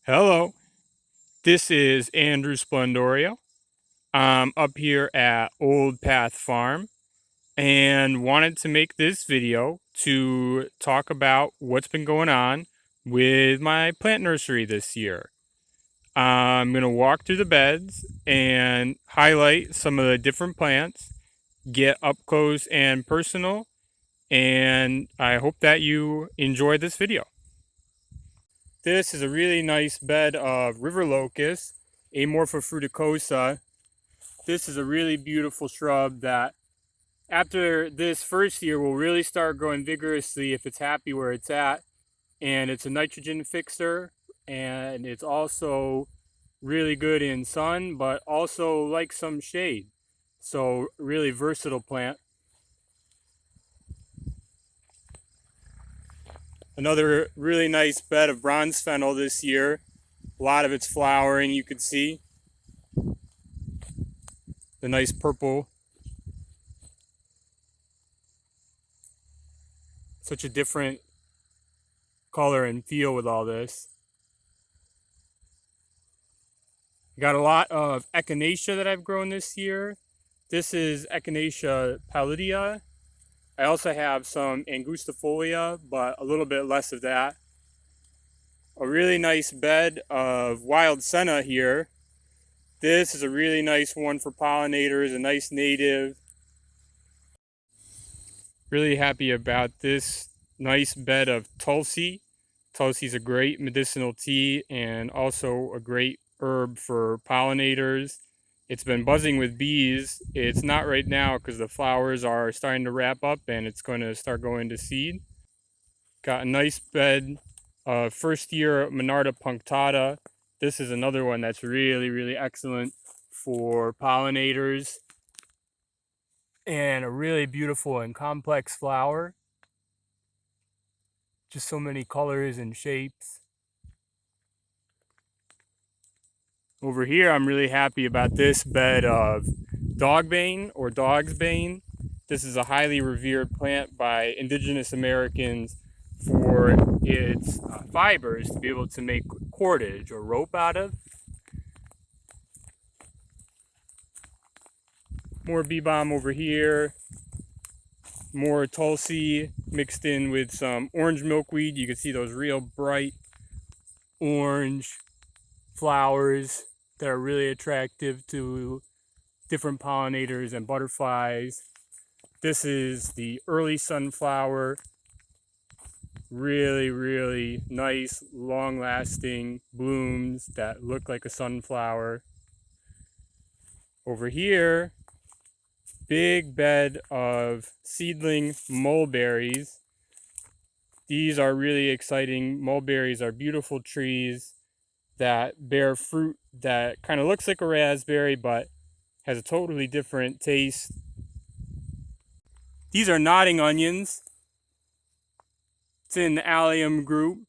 Hello, this is Andrew Splendorio. I'm up here at Old Path Farm and wanted to make this video to talk about what's been going on with my plant nursery this year. I'm going to walk through the beds and highlight some of the different plants, get up close and personal, and I hope that you enjoy this video. This is a really nice bed of river locust, Amorpha fruticosa. This is a really beautiful shrub that after this first year will really start growing vigorously if it's happy where it's at. And it's a nitrogen fixer, and it's also really good in sun, but also like some shade. So really versatile plant. Another really nice bed of bronze fennel this year. A lot of it's flowering, you can see. The nice purple. Such a different color and feel with all this. Got a lot of echinacea that I've grown this year. This is echinacea pallidea. I also have some angustifolia, but a little bit less of that. A really nice bed of wild senna here. This is a really nice one for pollinators, a nice native. Really happy about this nice bed of tulsi. Tulsi is a great medicinal tea and also a great herb for pollinators. It's been buzzing with bees. It's not right now because the flowers are starting to wrap up and it's going to start going to seed. Got a nice bed of first year Monarda punctata. This is another one that's really excellent for pollinators. And a really beautiful and complex flower. Just so many colors and shapes. Over here, I'm really happy about this bed of dogbane or dog's bane. This is a highly revered plant by indigenous Americans for its fibers to be able to make cordage or rope out of. More bee balm over here. More tulsi mixed in with some orange milkweed. You can see those real bright orange flowers that are really attractive to different pollinators and butterflies. This is the early sunflower. Really nice, long-lasting blooms that look like a sunflower. Over here, big bed of seedling mulberries. These are really exciting. Mulberries are beautiful trees that bear fruit that kind of looks like a raspberry but has a totally different taste. These are nodding onions. It's in the allium group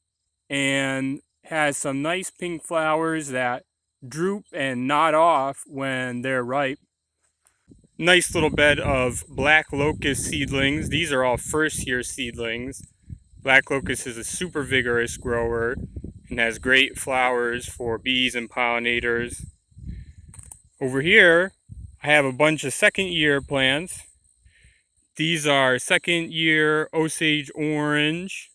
and has some nice pink flowers that droop and nod off when they're ripe. Nice little bed of black locust seedlings. These are all first year seedlings. Black locust is a super vigorous grower and has great flowers for bees and pollinators. Over here, I have a bunch of second year plants. These are second year Osage orange.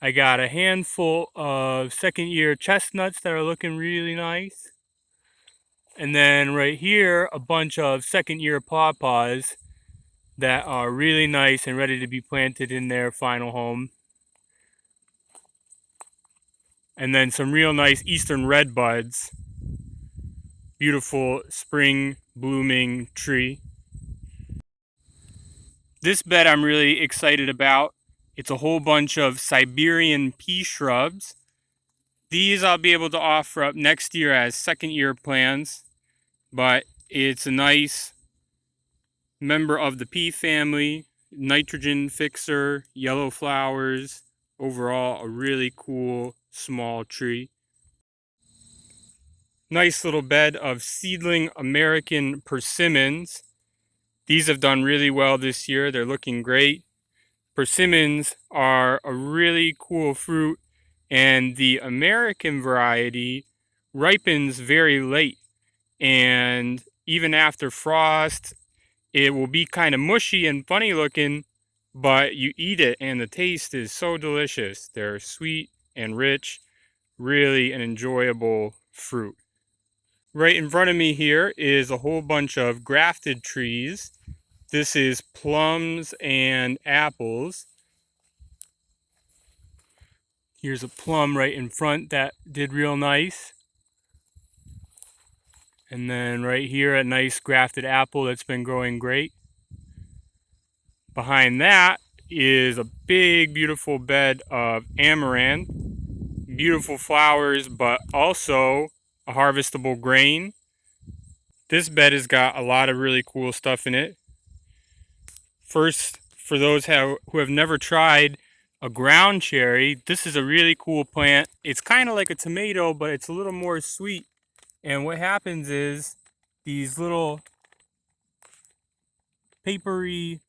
I got a handful of second year chestnuts that are looking really nice. And then right here, a bunch of second year pawpaws that are really nice and ready to be planted in their final home. And then some real nice eastern red buds. Beautiful spring blooming tree. This bed I'm really excited about. It's a whole bunch of Siberian pea shrubs. These I'll be able to offer up next year as second year plants, but it's a nice member of the pea family, nitrogen fixer, yellow flowers, overall a really cool small tree. Nice little bed of seedling American persimmons. These have done really well this year. They're looking great. Persimmons are a really cool fruit And the American variety ripens very late. And even after frost, it will be kind of mushy and funny looking, but you eat it and the taste is so delicious. They're sweet and rich, really an enjoyable fruit. Right in front of me here is a whole bunch of grafted trees. This is plums and apples. Here's a plum right in front that did real nice. And then right here, a nice grafted apple that's been growing great. Behind that is a big, beautiful bed of amaranth. Beautiful flowers, but also a harvestable grain. This bed has got a lot of really cool stuff in it. First, for those who have never tried a ground cherry, this is a really cool plant. It's kind of like a tomato, but it's a little more sweet. And what happens is these little papery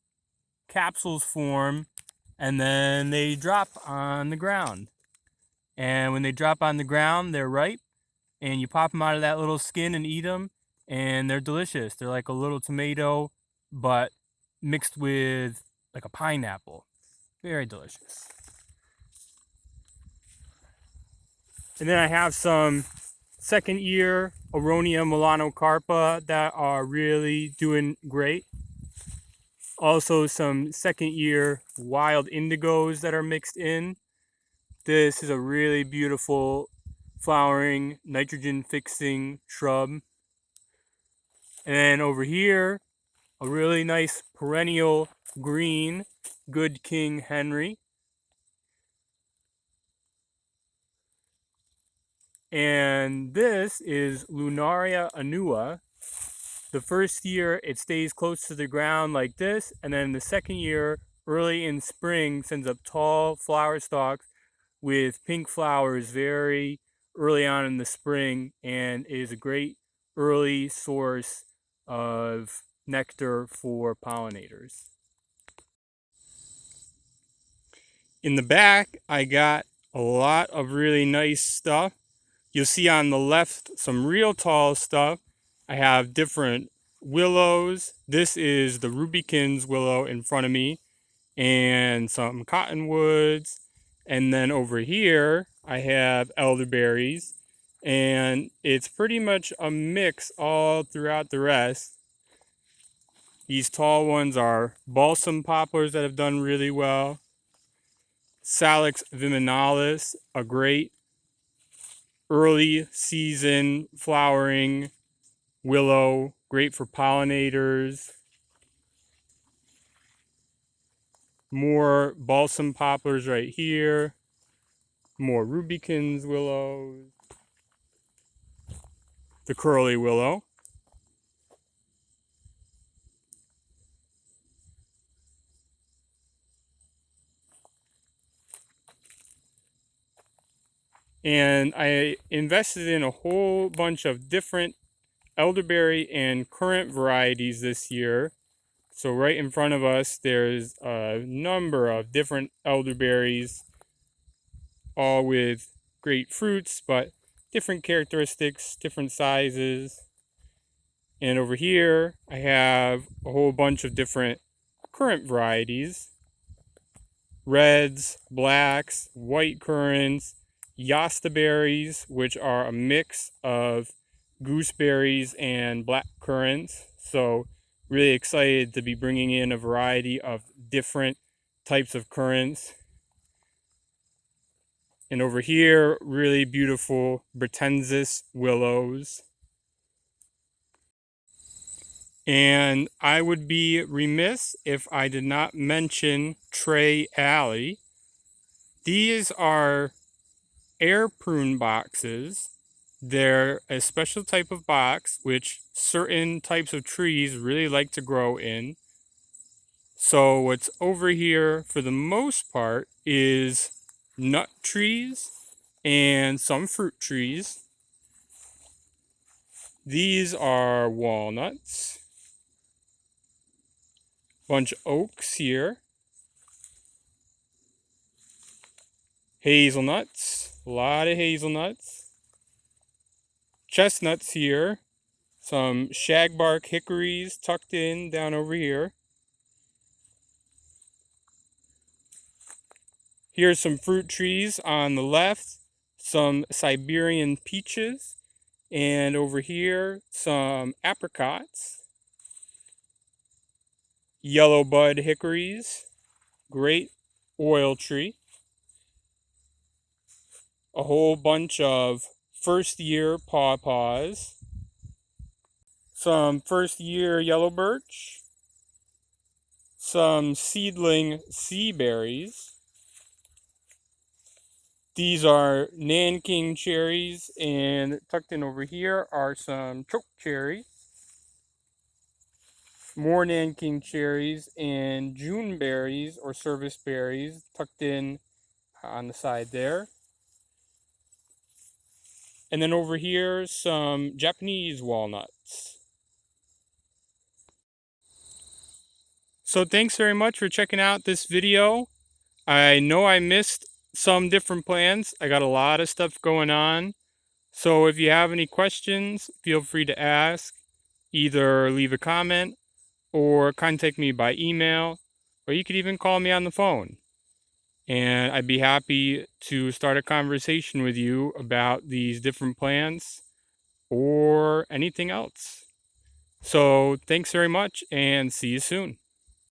capsules form and then they drop on the ground. And when they drop on the ground, they're ripe and you pop them out of that little skin and eat them and they're delicious. They're like a little tomato, but mixed with like a pineapple. Very delicious. And then I have some second year Aronia melanocarpa that are really doing great. Also some second year wild indigos that are mixed in. This is a really beautiful flowering nitrogen fixing shrub. And then over here, a really nice perennial green Good King Henry. And this is Lunaria annua. The first year it stays close to the ground like this, and then the second year, early in spring, sends up tall flower stalks with pink flowers very early on in the spring, and is a great early source of nectar for pollinators. In the back, I got a lot of really nice stuff. You'll see on the left some real tall stuff. I have different willows. This is the Rubikins willow in front of me, and some cottonwoods. And then over here, I have elderberries, and it's pretty much a mix all throughout the rest. These tall ones are balsam poplars that have done really well. Salix viminalis, a great early season flowering willow, great for pollinators. More balsam poplars right here. More Rubikins willows. The curly willow. And I invested in a whole bunch of different elderberry and currant varieties this year. So right in front of us, there's a number of different elderberries, all with great fruits, but different characteristics, different sizes. And over here, I have a whole bunch of different currant varieties. Reds, blacks, white currants, yastaberries, which are a mix of gooseberries and black currants. So really excited to be bringing in a variety of different types of currants. And over here, really beautiful Bretensis willows. And I would be remiss if I did not mention Tray Alley. These are air prune boxes. They're a special type of box which certain types of trees really like to grow in. So what's over here for the most part is nut trees and some fruit trees. These are walnuts, bunch of oaks here, hazelnuts, A lot of hazelnuts. Chestnuts here. Some shagbark hickories tucked in down over here. Here's some fruit trees on the left. Some Siberian peaches. And over here, some apricots. Yellow bud hickories. Great oil tree. A whole bunch of first year pawpaws. Some first year yellow birch. Some seedling sea berries. These are Nanking cherries, and tucked in over here are some choke cherries. More Nanking cherries and June berries or service berries tucked in on the side there. And then over here, some Japanese walnuts. So thanks very much for checking out this video. I know I missed some different plans. I got a lot of stuff going on. So if you have any questions, feel free to ask. Either leave a comment or contact me by email, or you could even call me on the phone. And I'd be happy to start a conversation with you about these different plants or anything else. So thanks very much and see you soon.